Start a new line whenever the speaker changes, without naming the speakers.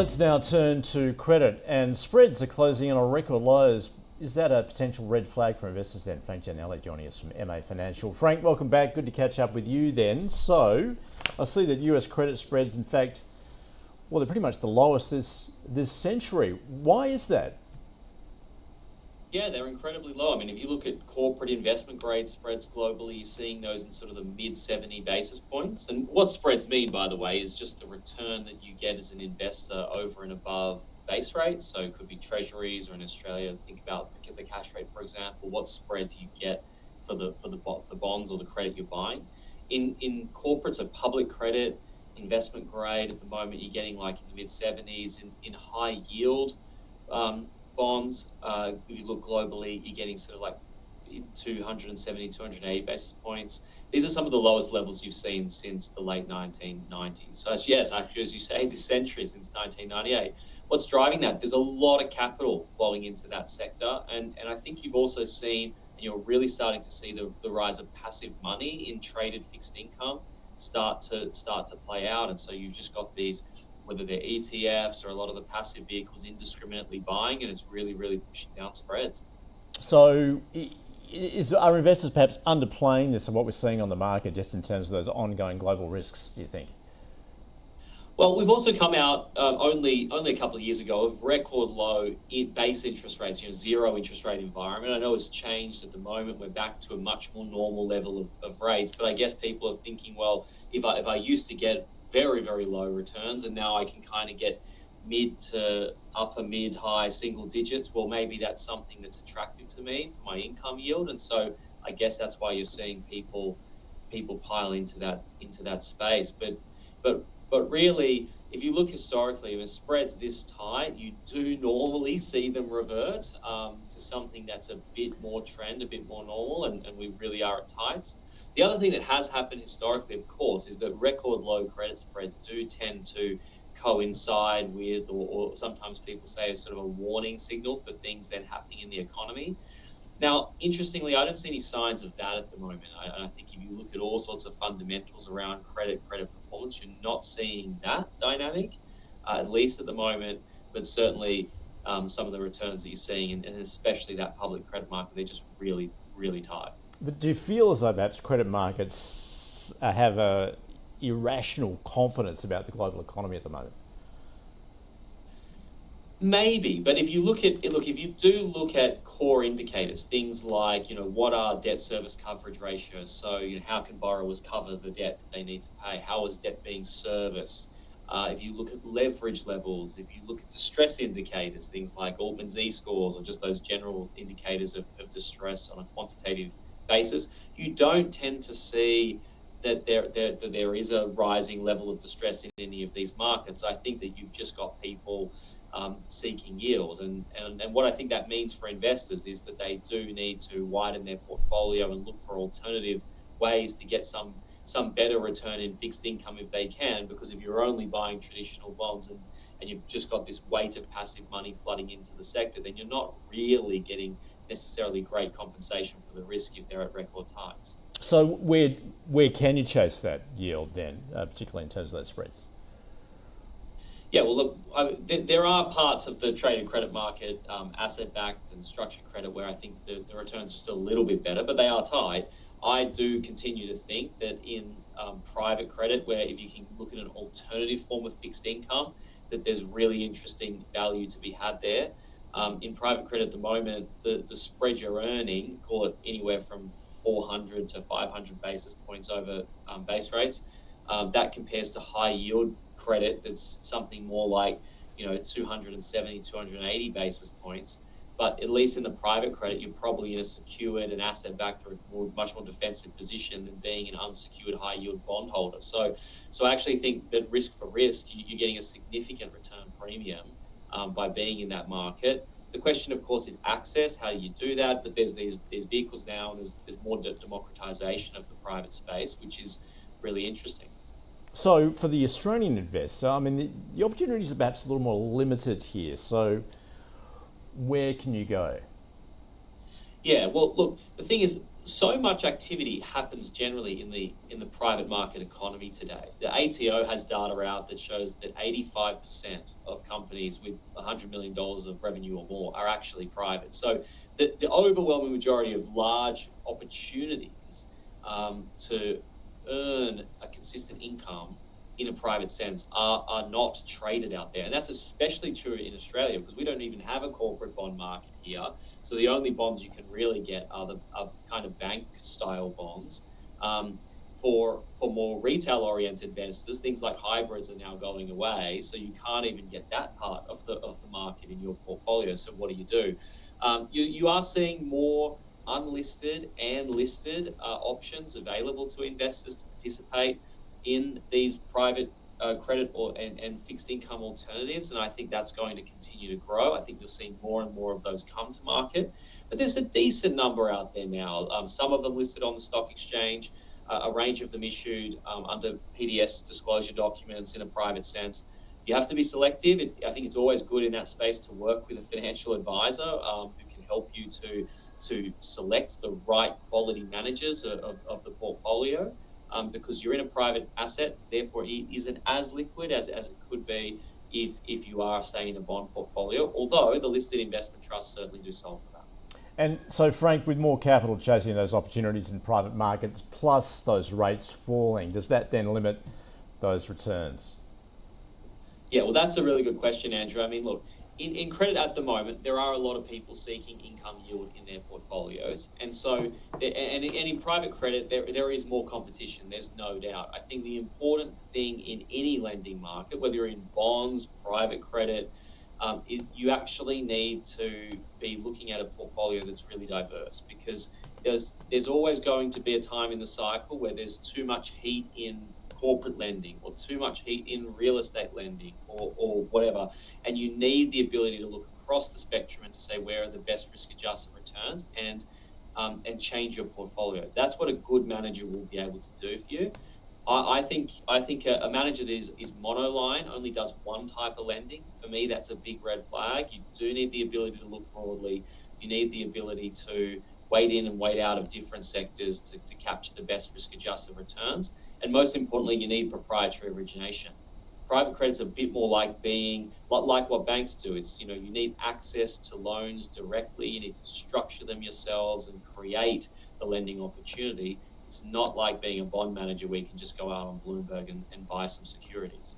Let's now turn to credit, and spreads are closing in on record lows. Is that a potential red flag for investors then? Frank Gianelli joining us from MA Financial. Frank, welcome back. Good to catch up with you then. So, I see that US credit spreads, in fact, well, they're pretty much the lowest this century. Why is that?
Yeah, they're incredibly low. I mean, if you look at corporate investment grade spreads globally, you're seeing those in sort of the mid 70 basis points. And what spreads mean, by the way, is just the return that you get as an investor over and above base rates. So it could be treasuries, or in Australia, think about the cash rate, for example. What spread do you get for the bonds or the credit you're buying? In corporates, of public credit, investment grade, at the moment, you're getting like in the mid 70s. In high yield bonds, if you look globally, you're getting sort of like 270, 280 basis points. These are some of the lowest levels you've seen since the late 1990s. So yes, actually, as you say, this century, since 1998. What's driving that? There's a lot of capital flowing into that sector. And I think you've also seen, and you're really starting to see the rise of passive money in traded fixed income start to play out. And so you've just got these, whether they're ETFs or a lot of the passive vehicles, indiscriminately buying, and it's really, really pushing down spreads.
So, are investors perhaps underplaying this of what we're seeing on the market just in terms of those ongoing global risks, do you think?
Well, we've also come out only a couple of years ago of record low base interest rates, zero interest rate environment. I know it's changed at the moment. We're back to a much more normal level of rates, but I guess people are thinking, well, if I used to get very, very low returns, and now I can kind of get mid to upper mid high single digits, well, maybe that's something that's attractive to me for my income yield. And so I guess that's why you're seeing people pile into that space. But really, if you look historically, when spreads this tight, you do normally see them revert to something that's a bit more trend, a bit more normal, and we really are at tights. The other thing that has happened historically, of course, is that record low credit spreads do tend to coincide with, or sometimes people say, is sort of a warning signal for things then happening in the economy. Now, interestingly, I don't see any signs of that at the moment. I think if you look at all sorts of fundamentals around credit performance, you're not seeing that dynamic, at least at the moment, but certainly some of the returns that you're seeing, and especially that public credit market, they're just really, really tight.
But do you feel as though perhaps credit markets have a irrational confidence about the global economy at the moment?
Maybe, but if you do look at core indicators, things like, what are debt service coverage ratios? So, how can borrowers cover the debt that they need to pay? How is debt being serviced? If you look at leverage levels, if you look at distress indicators, things like Altman Z scores, or just those general indicators of distress on a quantitative basis, you don't tend to see that there is a rising level of distress in any of these markets. I think that you've just got people seeking yield. And what I think that means for investors is that they do need to widen their portfolio and look for alternative ways to get some better return in fixed income if they can, because if you're only buying traditional bonds and you've just got this weight of passive money flooding into the sector, then you're not really getting necessarily great compensation for the risk if they're at record tights.
So where can you chase that yield then, particularly in terms of those spreads?
Yeah, well, look, there are parts of the traded credit market, asset-backed and structured credit, where I think the returns are still a little bit better, but they are tight. I do continue to think that in private credit, where if you can look at an alternative form of fixed income, that there's really interesting value to be had there. In private credit at the moment, the spread you're earning, call it anywhere from 400 to 500 basis points over base rates. That compares to high yield credit that's something more like 270, 280 basis points. But at least in the private credit, you're probably in a secured and asset-backed or much more defensive position than being an unsecured high-yield bondholder. So I actually think that risk for risk, you're getting a significant return premium by being in that market. The question, of course, is access. How do you do that? But there's these vehicles now, and there's more democratization of the private space, which is really interesting.
So for the Australian investor, I mean, the opportunities are perhaps a little more limited here. So where can you go?
Yeah, well, look, the thing is, So much activity happens generally in the private market economy today. The ATO has data out that shows that 85% of companies with $100 million of revenue or more are actually private. So the overwhelming majority of large opportunities to earn a consistent income in a private sense are not traded out there. And that's especially true in Australia because we don't even have a corporate bond market here. So the only bonds you can really get are kind of bank style bonds. For more retail oriented investors, things like hybrids are now going away. So you can't even get that part of the market in your portfolio. So what do? You are seeing more unlisted and listed options available to investors to participate in these private credit and fixed income alternatives, and I think that's going to continue to grow. I think you'll see more and more of those come to market, but there's a decent number out there now. Some of them listed on the stock exchange, a range of them issued under PDS disclosure documents in a private sense. You have to be selective. I think it's always good in that space to work with a financial advisor who can help you to select the right quality managers of the portfolio. Because you're in a private asset, therefore it isn't as liquid as it could be if you are, say, in a bond portfolio, although the listed investment trusts certainly do solve for that.
And so, Frank, with more capital chasing those opportunities in private markets, plus those rates falling, does that then limit those returns?
Yeah, well, that's a really good question, Andrew. I mean, look, in credit at the moment, there are a lot of people seeking income yield in their portfolios. And so, and in private credit, there is more competition, there's no doubt. I think the important thing in any lending market, whether you're in bonds, private credit, you actually need to be looking at a portfolio that's really diverse because there's always going to be a time in the cycle where there's too much heat in corporate lending or too much heat in real estate lending or whatever. And you need the ability to look across the spectrum and to say where are the best risk-adjusted returns and change your portfolio. That's what a good manager will be able to do for you. I think a manager that is monoline, only does one type of lending. For me, that's a big red flag. You do need the ability to look broadly. You need the ability to wade in and wade out of different sectors to capture the best risk-adjusted returns. And most importantly, you need proprietary origination. Private credit's a bit more like what banks do. It's, you need access to loans directly. You need to structure them yourselves and create the lending opportunity. It's not like being a bond manager where you can just go out on Bloomberg and buy some securities.